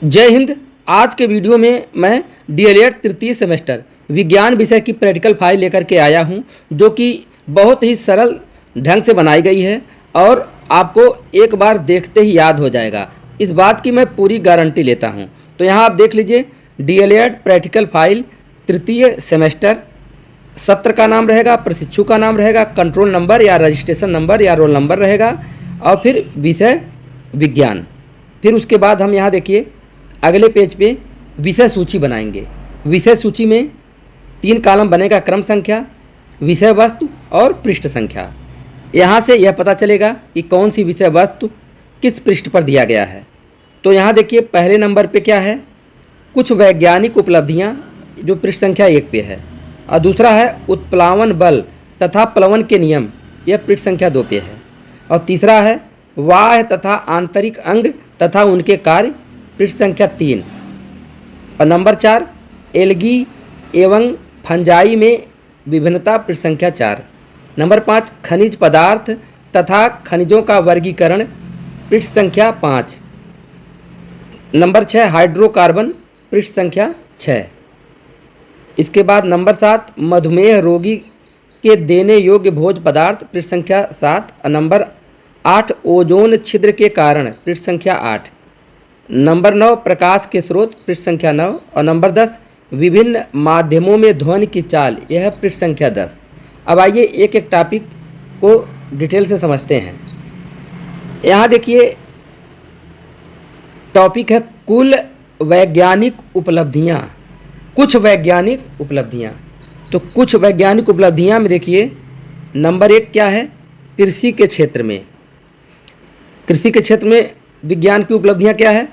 जय हिंद। आज के वीडियो में मैं डीएलएड तृतीय सेमेस्टर विज्ञान विषय की प्रैक्टिकल फाइल लेकर के आया हूं, जो कि बहुत ही सरल ढंग से बनाई गई है और आपको एक बार देखते ही याद हो जाएगा। इस बात की मैं पूरी गारंटी लेता हूं। तो यहां आप देख लीजिए, डीएलएड प्रैक्टिकल फाइल तृतीय सेमेस्टर, सत्र का नाम रहेगा, प्रशिक्षु का नाम रहेगा, कंट्रोल नंबर या रजिस्ट्रेशन नंबर या रोल नंबर रहेगा और फिर विषय विज्ञान। फिर उसके बाद हम यहाँ देखिए अगले पेज पे विषय सूची बनाएंगे। विषय सूची में 3 कॉलम बनेगा, क्रम संख्या, विषय वस्तु और पृष्ठ संख्या। यहाँ से यह पता चलेगा कि कौन सी विषय वस्तु किस पृष्ठ पर दिया गया है। तो यहाँ देखिए पहले नंबर पे क्या है, कुछ वैज्ञानिक उपलब्धियाँ, जो पृष्ठ संख्या 1 पे है, और दूसरा है उत्प्लावन बल तथा प्लवन के नियम, यह पृष्ठ संख्या 2 पे है, और तीसरा है बाह्य तथा आंतरिक अंग तथा उनके कार्य, पृष्ठ संख्या 3, और नंबर 4 एल्गी एवं फंजाई में विभिन्नता, पृष्ठ संख्या 4। नंबर 5 खनिज पदार्थ तथा खनिजों का वर्गीकरण, पृष्ठ संख्या 5। नंबर 6 हाइड्रोकार्बन, पृष्ठ संख्या 6। इसके बाद नंबर 7 मधुमेह रोगी के देने योग्य भोज्य पदार्थ, पृष्ठ संख्या 7, और नंबर 8 ओजोन छिद्र के कारण, पृष्ठ संख्या 8। नंबर 9 प्रकाश के स्रोत, पृष्ठ संख्या 9, और नंबर 10 विभिन्न माध्यमों में ध्वनि की चाल, यह है पृष्ठ संख्या 10। अब आइए एक एक टॉपिक को डिटेल से समझते हैं। यहाँ देखिए टॉपिक है कुल वैज्ञानिक उपलब्धियाँ, कुछ वैज्ञानिक उपलब्धियाँ। तो कुछ वैज्ञानिक उपलब्धियाँ में देखिए नंबर 1 क्या है, कृषि के क्षेत्र में। कृषि के क्षेत्र में विज्ञान की उपलब्धियाँ क्या है,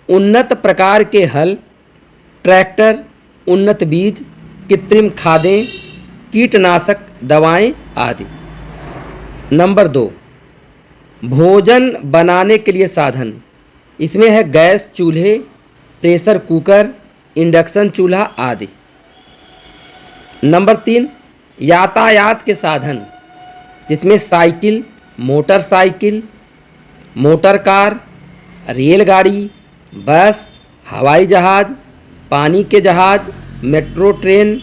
उन्नत प्रकार के हल, ट्रैक्टर, उन्नत बीज, कृत्रिम खादें, कीटनाशक दवाएं आदि। नंबर 2 भोजन बनाने के लिए साधन, इसमें है गैस चूल्हे, प्रेशर कुकर, इंडक्शन चूल्हा आदि। नंबर 3 यातायात के साधन, जिसमें साइकिल, मोटरसाइकिल, मोटर कार, रेलगाड़ी, बस, हवाई जहाज़, पानी के जहाज़, मेट्रो ट्रेन,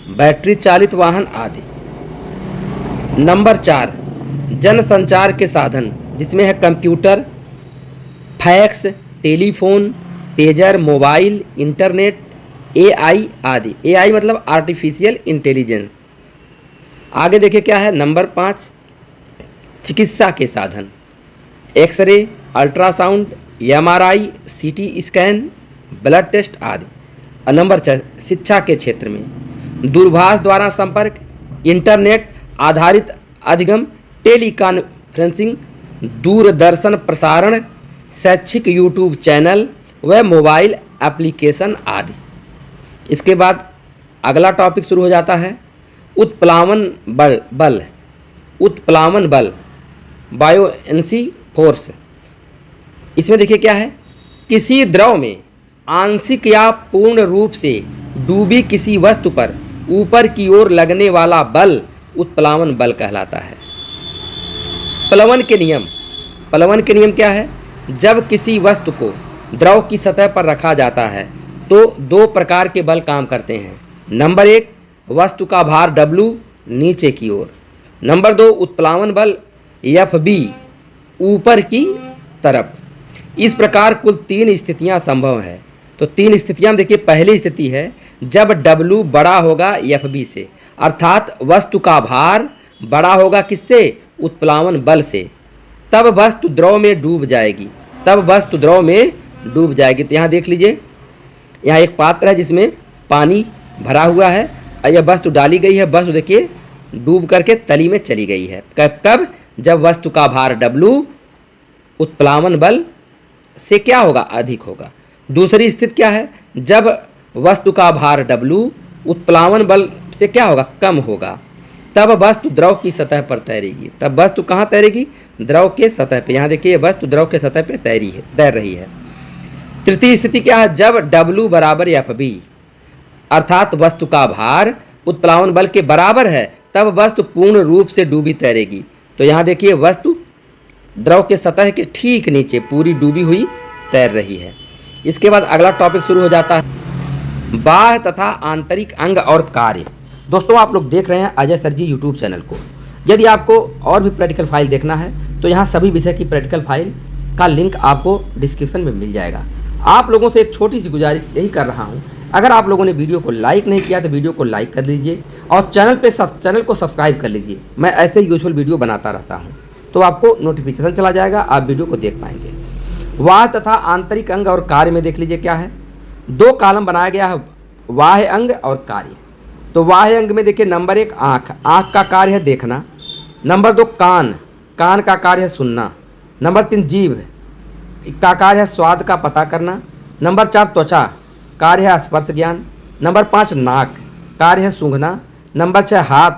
बैटरी चालित वाहन आदि। नंबर 4 जनसंचार के साधन, जिसमें है computer, fax, telephone, pager, mobile, internet, AI आदि। एआई मतलब आर्टिफिशियल इंटेलिजेंस। आगे देखिए क्या है, नंबर 5 चिकित्सा के साधन, X ray, ultrasound, MRI, CT scan, blood test आदि। और नंबर 6 शिक्षा के क्षेत्र में दूरभाष द्वारा संपर्क, इंटरनेट आधारित अधिगम, टेलीकॉन्फ्रेंसिंग, दूरदर्शन प्रसारण, शैक्षिक यूट्यूब चैनल व मोबाइल एप्लीकेशन आदि। इसके बाद अगला टॉपिक शुरू हो जाता है उत्प्लावन बल, उत्प्लावन बल, बायोएनसी फोर्स। इसमें देखिए क्या है, किसी द्रव में आंशिक या पूर्ण रूप से डूबी किसी वस्तु पर ऊपर की ओर लगने वाला बल उत्प्लावन बल कहलाता है। प्लवन के नियम, प्लवन के नियम क्या है, जब किसी वस्तु को द्रव की सतह पर रखा जाता है तो 2 प्रकार के बल काम करते हैं। नंबर 1 वस्तु का भार W नीचे की ओर, नंबर 2 उत्प्लावन बल FB ऊपर की तरफ। इस प्रकार कुल 3 स्थितियां संभव है। तो 3 स्थितियां देखिए, पहली स्थिति है जब W बड़ा होगा FB से, अर्थात वस्तु का भार बड़ा होगा किससे, उत्प्लावन बल से, तब वस्तु द्रव में डूब जाएगी, तब वस्तु द्रव में डूब जाएगी। तो यहाँ देख लीजिए, यहाँ एक पात्र है जिसमें पानी भरा हुआ है और यह वस्तु डाली गई है। वस्तु देखिए डूब करके तली में चली गई है। कब, जब वस्तु का भार W उत्प्लावन बल से क्या होगा, अधिक होगा। दूसरी स्थिति क्या है, जब वस्तु का भार W उत्प्लावन बल से क्या होगा, कम होगा, तब वस्तु द्रव की सतह पर तैरेगी। तब वस्तु कहाँ तैरेगी, द्रव के सतह पे। यहाँ देखिए वस्तु द्रव के सतह पे तैर रही है। तृतीय स्थिति क्या है, जब W बराबर FB अर्थात वस्तु का भार उत्प्लावन बल के बराबर है, तब वस्तु पूर्ण रूप से डूबी तैरेगी। तो यहाँ देखिए वस्तु द्रव के सतह के ठीक नीचे पूरी डूबी हुई तैर रही है। इसके बाद अगला टॉपिक शुरू हो जाता है बाह्य तथा आंतरिक अंग और कार्य। दोस्तों आप लोग देख रहे हैं अजय सर जी यूट्यूब चैनल को। यदि आपको और भी प्रैक्टिकल फाइल देखना है तो यहाँ सभी विषय की प्रैक्टिकल फाइल का लिंक आपको डिस्क्रिप्शन में मिल जाएगा। आप लोगों से एक छोटी सी गुजारिश यही कर रहा हूँ, अगर आप लोगों ने वीडियो को लाइक नहीं किया तो वीडियो को लाइक कर लीजिए और चैनल को सब्सक्राइब कर लीजिए। मैं ऐसे यूजुअल वीडियो बनाता रहता हूँ तो आपको नोटिफिकेशन चला जाएगा, आप वीडियो को देख पाएंगे। बाह्य तथा आंतरिक अंग और कार्य में देख लीजिए क्या है, 2 कॉलम बनाया गया है, बाह्य अंग और कार्य। तो बाह्य अंग में देखिए नंबर 1 आँख, आँख का कार्य है देखना। नंबर 2 कान, कान का कार्य है सुनना। नंबर 3 जीभ का कार्य है स्वाद का पता करना। नंबर 4 त्वचा, कार्य है स्पर्श ज्ञान। नंबर 5 नाक, कार्य है सूंघना। नंबर 6 हाथ,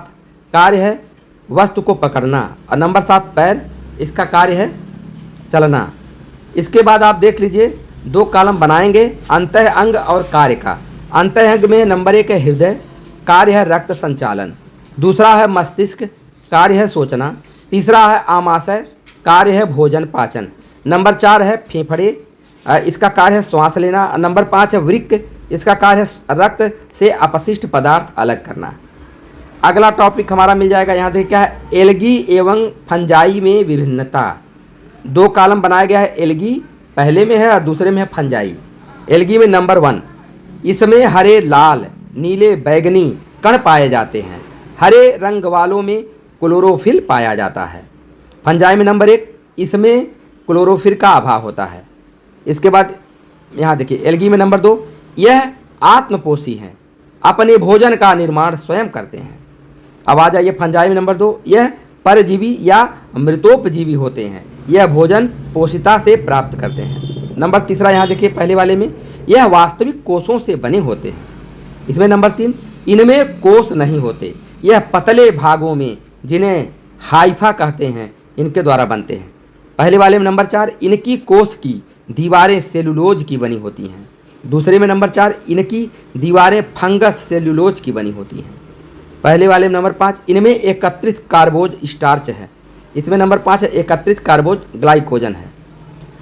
कार्य है वस्तु को पकड़ना। और नंबर 7 पैर, इसका कार्य है चलना। इसके बाद आप देख लीजिए 2 कॉलम बनाएंगे अंतः अंग और कार्य का। अंतः अंग में नंबर 1 है हृदय, कार्य है रक्त संचालन। दूसरा है मस्तिष्क, कार्य है सोचना। तीसरा है आमाशय, कार्य है भोजन पाचन। नंबर 4 है फेफड़े, इसका कार्य है श्वास लेना। नंबर 5 है वृक्क, इसका कार्य है रक्त से अपशिष्ट पदार्थ अलग करना। अगला टॉपिक हमारा मिल जाएगा, यहाँ देखिए क्या है, एल्गी एवं फंजाई में विभिन्नता। 2 कॉलम बनाया गया है, एल्गी पहले में है और दूसरे में है फंजाई। एल्गी में नंबर 1, इसमें हरे लाल नीले बैगनी कण पाए जाते हैं। हरे रंग वालों में क्लोरोफिल पाया जाता है। फंजाई में नंबर 1, इसमें क्लोरोफिल का अभाव होता है। इसके बाद यहाँ देखिए एल्गी में नंबर 2, यह आत्मपोषी हैं, अपने भोजन का निर्माण स्वयं करते हैं। अब आ जाइए फंजाई में नंबर 2, यह परजीवी या मृतोपजीवी होते हैं, यह भोजन पोषिता से प्राप्त करते हैं। नंबर 3 यहाँ देखिए पहले वाले में, यह वास्तविक कोषों से बने होते हैं। इसमें नंबर 3, इनमें कोष नहीं होते, यह पतले भागों में जिन्हें हाइफा कहते हैं इनके द्वारा बनते हैं। पहले वाले में नंबर 4, इनकी कोष की दीवारें सेलुलोज की बनी होती हैं। दूसरे में नंबर 4, इनकी दीवारें फंगस सेलुलोज की बनी होती हैं। पहले वाले में नंबर 5, इनमें एकत्रित कार्बोज स्टार्च है। इसमें नंबर 5 है एकत्रित कार्बोज ग्लाइकोजन है।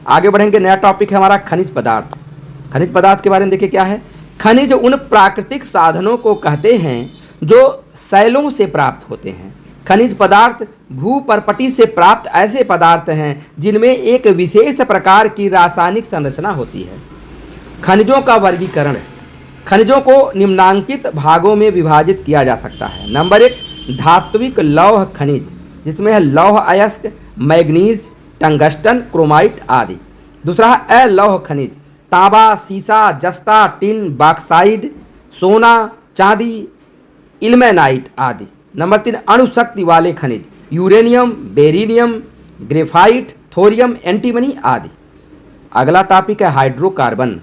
आगे बढ़ेंगे, नया टॉपिक है हमारा खनिज पदार्थ। खनिज पदार्थ के बारे में देखिए क्या है, खनिज उन प्राकृतिक साधनों को कहते हैं जो शैलों से प्राप्त होते हैं। खनिज पदार्थ भूपर्पटी से प्राप्त ऐसे पदार्थ हैं जिनमें एक विशेष प्रकार की रासायनिक संरचना होती है। खनिजों का वर्गीकरण, खनिजों को निम्नांकित भागों में विभाजित किया जा सकता है। नंबर 1 धात्विक लौह खनिज, जिसमें है लौह अयस्क, मैग्नीज, टंगस्टन, क्रोमाइट आदि। दूसरा है अलौह खनिज, तांबा, सीसा, जस्ता, टिन, बॉक्साइड, सोना, चांदी, इल्मेनाइट आदि। नंबर 3 अणुशक्ति वाले खनिज, uranium, beryllium, graphite, thorium, antimony आदि। अगला टॉपिक है हाइड्रोकार्बन।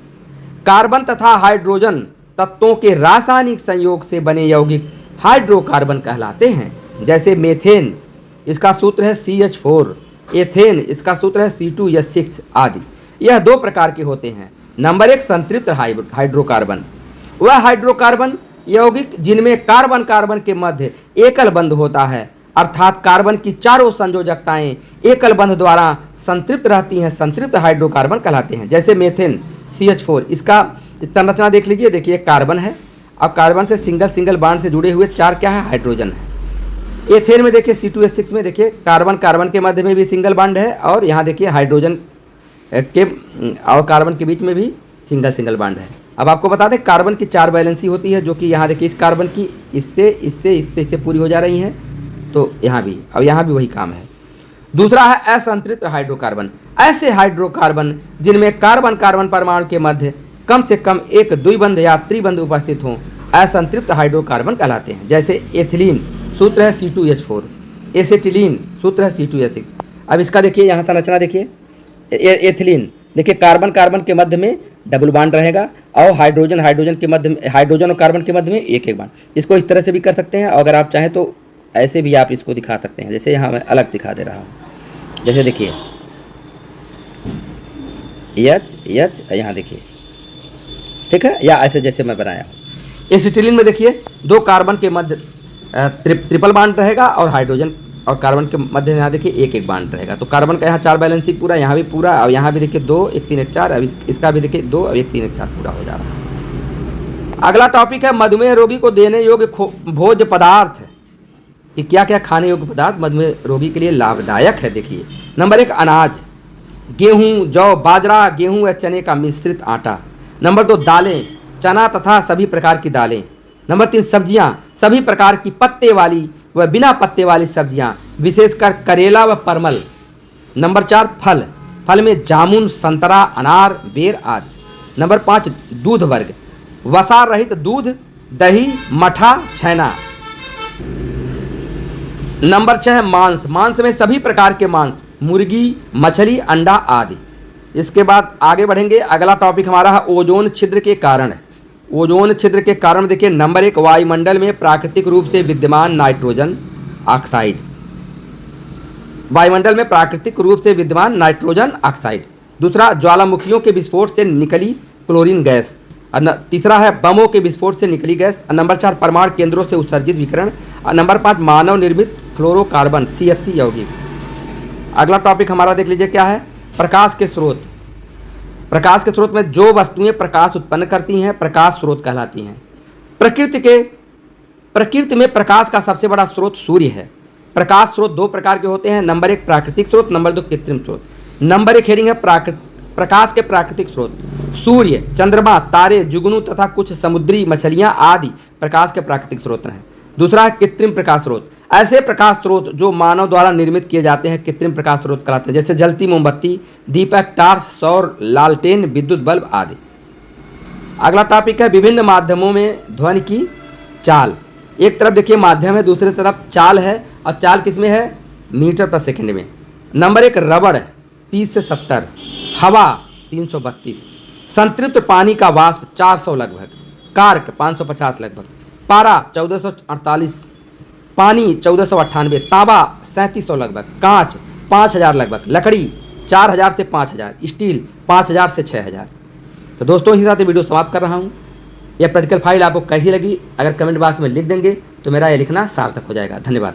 कार्बन तथा हाइड्रोजन तत्वों के रासायनिक संयोग से बने यौगिक हाइड्रोकार्बन कहलाते हैं। जैसे मेथेन, इसका सूत्र है CH4, एथेन, इसका सूत्र है C2H6 आदि। यह 2 प्रकार के होते हैं। नंबर 1 संतृप्त हाइड्रोकार्बन, वह हाइड्रोकार्बन यौगिक जिनमें कार्बन कार्बन के मध्य एकल बंध होता है, अर्थात कार्बन की चारों संयोजकताएं एकल बंध द्वारा संतृप्त रहती हैं, संतृप्त हाइड्रोकार्बन कहलाते हैं। जैसे मेथेन CH4, इसका संरचना देख लीजिए, देखिए कार्बन है और कार्बन से सिंगल बांड से जुड़े हुए 4 क्या है, हाइड्रोजन है। एथेन में देखिए C2H6 में देखिए कार्बन कार्बन के मध्य में भी सिंगल बॉन्ड है और यहाँ देखिए हाइड्रोजन के और कार्बन के बीच में भी सिंगल बॉन्ड है। अब आपको बता दें कार्बन की 4 वैलेंसी होती है, जो कि यहाँ देखिए इस कार्बन की इससे पूरी हो जा रही हैं, तो यहाँ भी, अब यहाँ भी वही काम है। दूसरा है असंतृप्त हाइड्रोकार्बन, ऐसे हाइड्रोकार्बन जिनमें कार्बन कार्बन परमाणु के मध्य कम से कम एक द्विबंध या त्रिबंध उपस्थित हों, असंतृप्त हाइड्रोकार्बन कहलाते हैं। जैसे एथिलीन, सूत्र है C2H4, एसिटिलीन, सूत्र है C2H6। अब इसका देखिए यहाँ संरचना देखिए, एथिलीन देखिए कार्बन कार्बन के मध्य में डबल बॉन्ड रहेगा और हाइड्रोजन के मध्य में, हाइड्रोजन और कार्बन के मध्य में एक बॉन्ड। इसको इस तरह से भी कर सकते हैं और अगर आप चाहें तो ऐसे भी आप इसको दिखा सकते हैं। जैसे यहाँ मैं अलग दिखा दे रहा हूँ, जैसे देखिए H यहाँ देखिए, ठीक है, या ऐसे जैसे मैं बनाया। एसिटिलीन में देखिए 2 कार्बन के मध्य ट्रिपल बॉन्ड रहेगा और हाइड्रोजन और कार्बन के मध्य यहाँ देखिए एक एक बॉन्ड रहेगा। तो कार्बन का यहाँ 4 बैलेंसी पूरा, यहाँ भी पूरा, और यहाँ भी देखिए 2 1 3 1 4, अब इसका भी देखिए 2 और 1 3 1 4 पूरा हो जा रहा है। अगला टॉपिक है मधुमेह रोगी को देने योग्य भोज्य पदार्थ। कि क्या क्या खाने योग्य पदार्थ मधुमेह रोगी के लिए लाभदायक है। देखिए नंबर 1 अनाज, गेहूँ, जौ, बाजरा, गेहूँ या चने का मिश्रित आटा। नंबर 2 दालें, चना तथा सभी प्रकार की दालें। नंबर 3 सब्जियां, सभी प्रकार की पत्ते वाली व बिना पत्ते वाली सब्जियां, विशेषकर करेला व परमल। नंबर 4 फल, फल में जामुन, संतरा, अनार, बेर आदि। नंबर 5 दूध वर्ग, वसा रहित दूध, दही, मठा, छैना। नंबर 6 मांस, मांस में सभी प्रकार के मांस, मुर्गी, मछली, अंडा आदि। इसके बाद आगे बढ़ेंगे। अगला टॉपिक हमारा है ओजोन छिद्र के कारण। ओजोन छिद्र के कारण देखिए नंबर 1 वायुमंडल में प्राकृतिक रूप से विद्यमान नाइट्रोजन ऑक्साइड, वायुमंडल में प्राकृतिक रूप से विद्यमान नाइट्रोजन ऑक्साइड। दूसरा ज्वालामुखियों के विस्फोट से निकली क्लोरीन गैस। तीसरा है बमों के विस्फोट से निकली गैस। नंबर 4 परमाणु केंद्रों से उत्सर्जित विकिरण। नंबर 5 मानव निर्मित फ्लोरोकार्बन CFC यौगिक। अगला टॉपिक हमारा देख लीजिए क्या है, प्रकाश के स्रोत। प्रकाश के स्रोत में जो वस्तुएं प्रकाश उत्पन्न करती हैं प्रकाश स्रोत कहलाती हैं। प्रकृति में प्रकाश का सबसे बड़ा स्रोत सूर्य है। प्रकाश स्रोत 2 प्रकार के होते हैं, नंबर 1 प्राकृतिक स्रोत, नंबर 2 कृत्रिम स्रोत। नंबर 1 हेडिंग है प्रकाश के प्राकृतिक स्रोत। सूर्य, चंद्रमा, तारे, जुगनू तथा कुछ समुद्री मछलियां आदि प्रकाश के प्राकृतिक स्रोत हैं। दूसरा है कृत्रिम प्रकाश स्रोत, ऐसे प्रकाश स्रोत जो मानव द्वारा निर्मित किए जाते हैं कृत्रिम प्रकाश स्रोत कहलाते हैं, जैसे जलती मोमबत्ती, दीपक, टार्च, सौर लालटेन, विद्युत बल्ब आदि। अगला टॉपिक है विभिन्न माध्यमों में ध्वनि की चाल। एक तरफ देखिए माध्यम है, दूसरी तरफ चाल है, और चाल किसमें है, मीटर पर सेकंड में। नंबर 1 रबड़ 30 से 70, हवा 332, संतृप्त पानी का वाष्प 400 लगभग, कार्क 550 लगभग, पारा 1448, पानी 1498, तांबा 3700 लगभग, कांच 5000 लगभग, लकड़ी 4000 से 5000, स्टील 5000 से 6000। तो दोस्तों इसी साथ वीडियो समाप्त कर रहा हूँ। यह प्रैक्टिकल फाइल आपको कैसी लगी अगर कमेंट बॉक्स में लिख देंगे तो मेरा ये लिखना सार्थक हो जाएगा। धन्यवाद।